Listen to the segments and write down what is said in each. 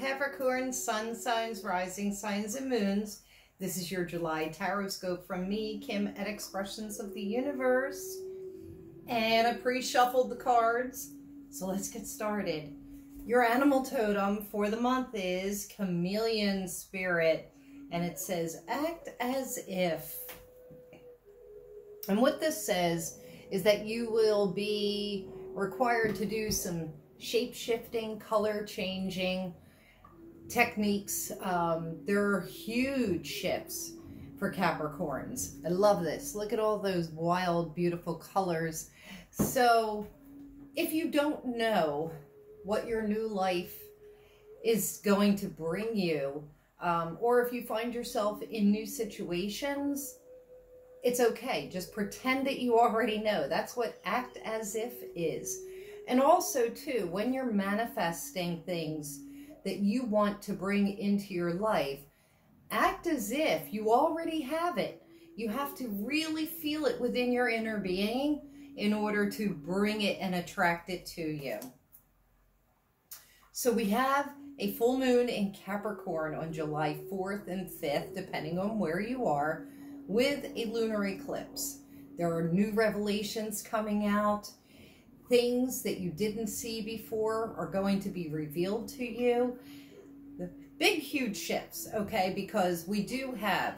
Capricorn, sun signs, rising signs, and moons. This is your July Horoscope from me, Kim, at Expressions of the Universe. And I pre-shuffled the cards, so let's get started. Your animal totem for the month is Chameleon Spirit, and it says, act as if. And what this says is that you will be required to do some shape-shifting, color-changing techniques. There are huge shifts for Capricorns. I love this. Look at all those wild, beautiful colors. So if you don't know what your new life is going to bring you, or if you find yourself in new situations, it's okay. Just pretend that you already know. That's what act as if is. And also, too, when you're manifesting things that you want to bring into your life, act as if you already have it. You have to really feel it within your inner being in order to bring it and attract it to you. So we have a full moon in Capricorn on July 4th and 5th, depending on where you are, with a lunar eclipse. There are new revelations coming out. Things that you didn't see before are going to be revealed to you. The big, huge shifts, okay, because we do have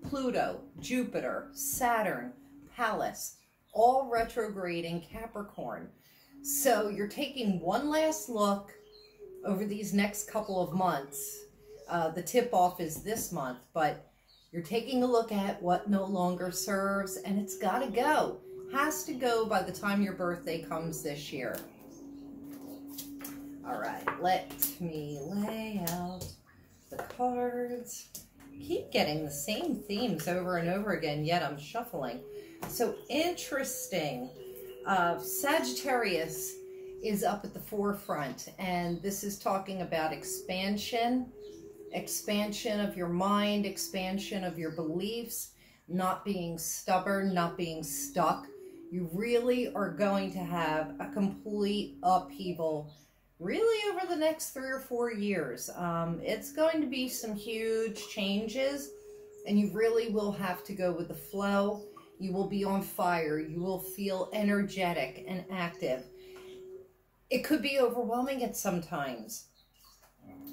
Pluto, Jupiter, Saturn, Pallas, all retrograde in Capricorn. So you're taking one last look over these next couple of months. The tip-off is this month, but you're taking a look at what no longer serves, and it's got to go. Has to go by the time your birthday comes this year. All right, let me lay out the cards. Keep getting the same themes over and over again, yet I'm shuffling. So interesting. Sagittarius is up at the forefront, and this is talking about expansion of your mind, expansion of your beliefs, not being stubborn, not being stuck. You really are going to have a complete upheaval really over the next 3 or 4 years. It's going to be some huge changes, and you really will have to go with the flow. You will be on fire. You will feel energetic and active. It could be overwhelming at some times.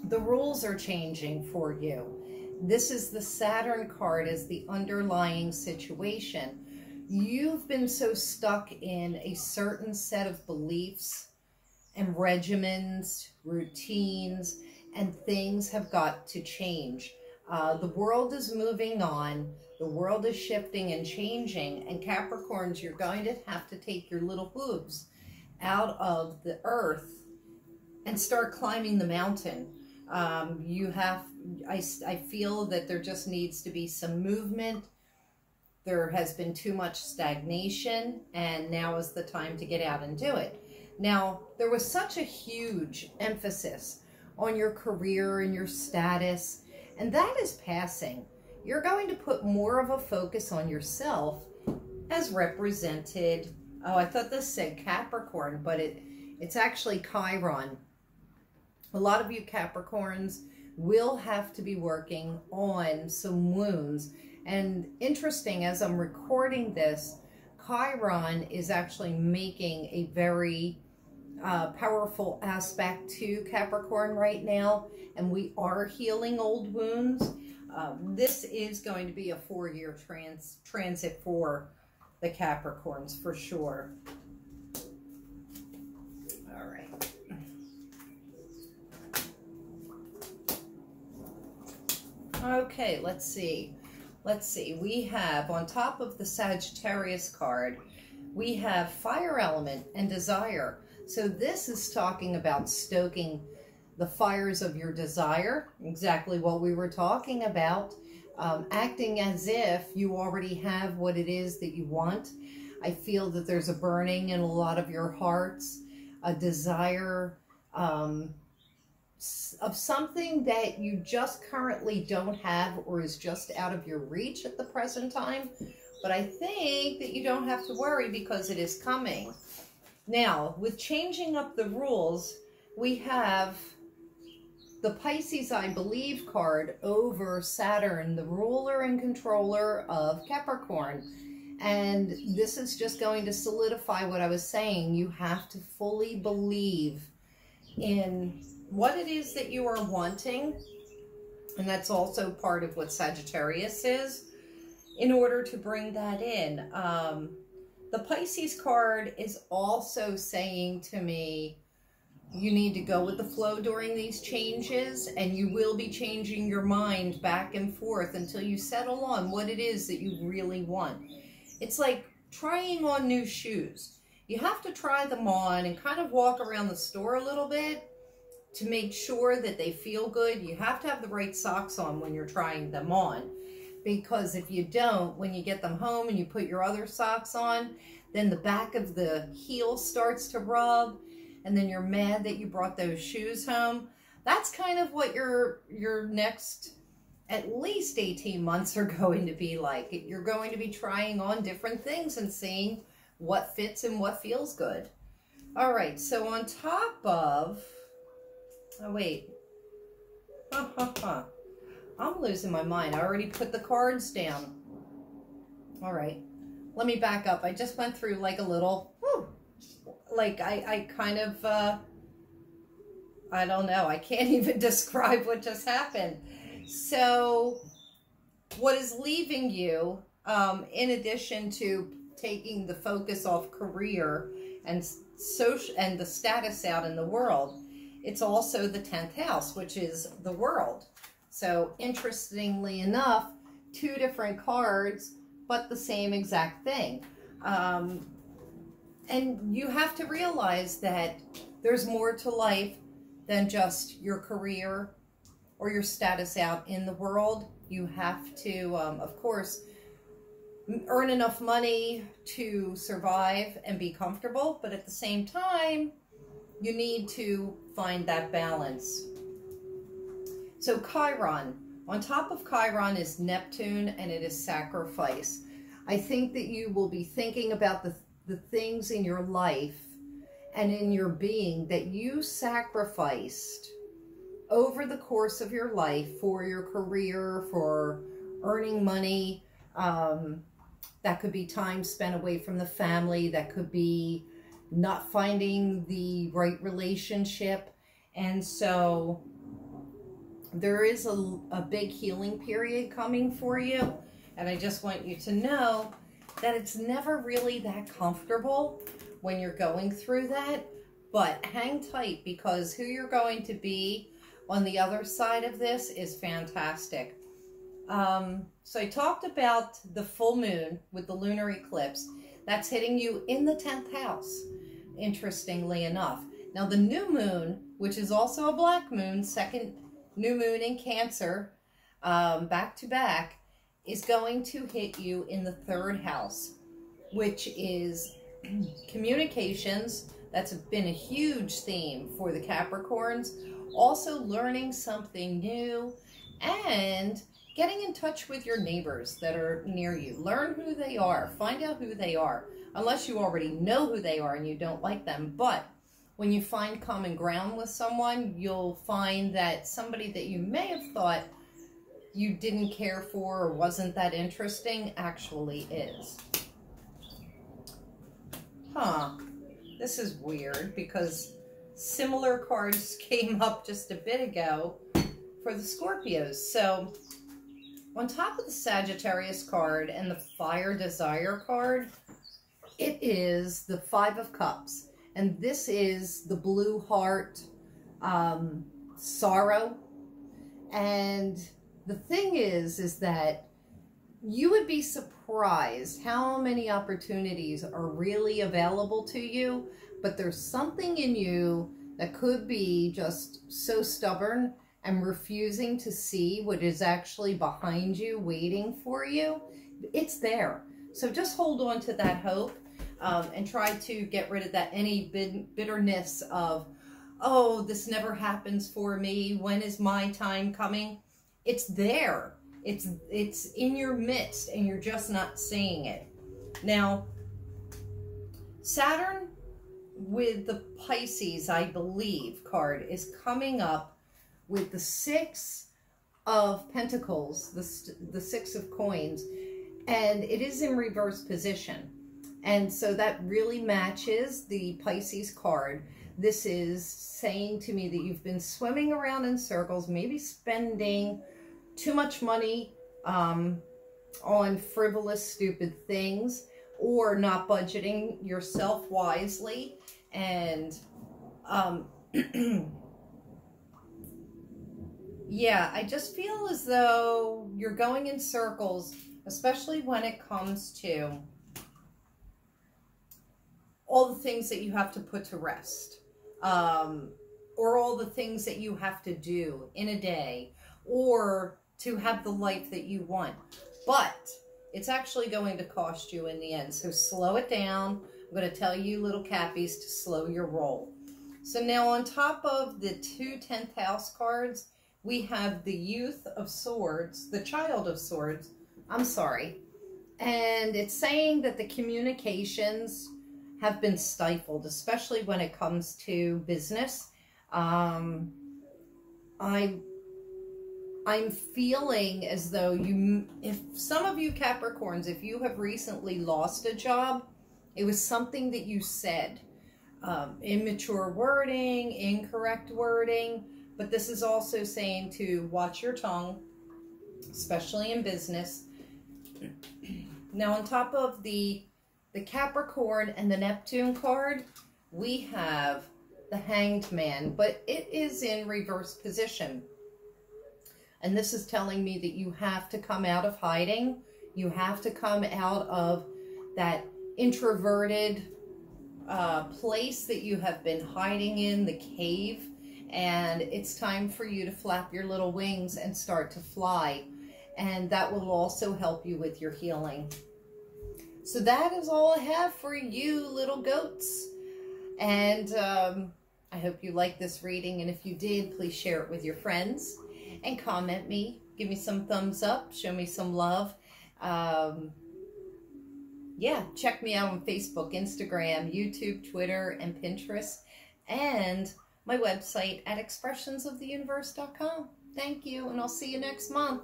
The rules are changing for you. This is the Saturn card as the underlying situation. You've been so stuck in a certain set of beliefs and regimens, routines, and things have got to change. The world is moving on. The world is shifting and changing. And Capricorns, you're going to have to take your little hooves out of the earth and start climbing the mountain. I feel that there just needs to be some movement. There has been too much stagnation, and now is the time to get out and do it. Now, there was such a huge emphasis on your career and your status, and that is passing. You're going to put more of a focus on yourself as represented. Oh, I thought this said Capricorn, but it's actually Chiron. A lot of you Capricorns will have to be working on some wounds. And interesting, as I'm recording this, Chiron is actually making a very powerful aspect to Capricorn right now, and we are healing old wounds. This is going to be a 4-year transit for the Capricorns for sure. All right. Okay, let's see. We have, on top of the Sagittarius card, we have fire element and desire. So this is talking about stoking the fires of your desire, exactly what we were talking about, acting as if you already have what it is that you want. I feel that there's a burning in a lot of your hearts, a desire of something that you just currently don't have or is just out of your reach at the present time. But I think that you don't have to worry because it is coming. Now, with changing up the rules, we have the Pisces I Believe card over Saturn, the ruler and controller of Capricorn. And this is just going to solidify what I was saying. You have to fully believe in what it is that you are wanting. And that's also part of what Sagittarius is, in order to bring that in. The Pisces card is also saying to me, you need to go with the flow during these changes, and you will be changing your mind back and forth until you settle on what it is that you really want. It's like trying on new shoes. You have to try them on and kind of walk around the store a little bit to make sure that they feel good. You have to have the right socks on when you're trying them on, because if you don't, when you get them home and you put your other socks on, then the back of the heel starts to rub, and then you're mad that you brought those shoes home. That's kind of what your next at least 18 months are going to be like. You're going to be trying on different things and seeing what fits and what feels good. All right, so on top of, oh wait, I'm losing my mind. I already put the cards down. All right, let me back up. I just went through like a little, like I kind of, I don't know. I can't even describe what just happened. So what is leaving you, in addition to taking the focus off career and social and the status out in the world, it's also the 10th house, which is the world. So interestingly enough, two different cards, but the same exact thing. And you have to realize that there's more to life than just your career or your status out in the world. You have to, of course, earn enough money to survive and be comfortable, but at the same time, you need to find that balance. So Chiron, on top of Chiron is Neptune, and it is sacrifice. I think that you will be thinking about the things in your life and in your being that you sacrificed over the course of your life for your career, for earning money. That could be time spent away from the family. That could be not finding the right relationship. And so there is a big healing period coming for you. And I just want you to know that it's never really that comfortable when you're going through that. But hang tight, because who you're going to be on the other side of this is fantastic. So I talked about the full moon with the lunar eclipse. That's hitting you in the 10th house, interestingly enough. Now the new moon, which is also a black moon, second new moon in Cancer, back to back, is going to hit you in the 3rd house, which is communications. That's been a huge theme for the Capricorns. Also learning something new and getting in touch with your neighbors that are near you. Learn who they are. Find out who they are. Unless you already know who they are and you don't like them. But when you find common ground with someone, you'll find that somebody that you may have thought you didn't care for or wasn't that interesting actually is. This is weird, because similar cards came up just a bit ago for the Scorpios. So on top of the Sagittarius card and the Fire Desire card, it is the 5 of Cups. And this is the blue heart, sorrow. And the thing is that you would be surprised how many opportunities are really available to you, but there's something in you that could be just so stubborn and refusing to see what is actually behind you, waiting for you. It's there. So just hold on to that hope, and try to get rid of that any bitterness of, oh, this never happens for me. When is my time coming? It's there. It's in your midst, and you're just not seeing it. Now, Saturn with the Pisces, I believe, card is coming up with the Six of Pentacles, the Six of Coins, and it is in reverse position. And so that really matches the Pisces card. This is saying to me that you've been swimming around in circles, maybe spending too much money on frivolous, stupid things, or not budgeting yourself wisely. And yeah, I just feel as though you're going in circles, especially when it comes to all the things that you have to put to rest, or all the things that you have to do in a day, or to have the life that you want. But it's actually going to cost you in the end. So slow it down. I'm going to tell you, little Cappies, to slow your roll. So now on top of the 2 10th house cards, we have the Youth of Swords, the Child of Swords, I'm sorry. And it's saying that the communications have been stifled, especially when it comes to business. I'm feeling as though if some of you Capricorns, if you have recently lost a job, it was something that you said. Immature wording, incorrect wording, but this is also saying to watch your tongue, especially in business. Now on top of the Capricorn and the Neptune card, we have the Hanged Man, but it is in reverse position. And this is telling me that you have to come out of hiding. You have to come out of that introverted place that you have been hiding in, the cave. And it's time for you to flap your little wings and start to fly. And that will also help you with your healing. So that is all I have for you, little goats. And I hope you liked this reading. And if you did, please share it with your friends. And comment me, give me some thumbs up, show me some love. Yeah, check me out on Facebook, Instagram, YouTube, Twitter, and Pinterest. And my website at expressionsoftheuniverse.com. Thank you, and I'll see you next month.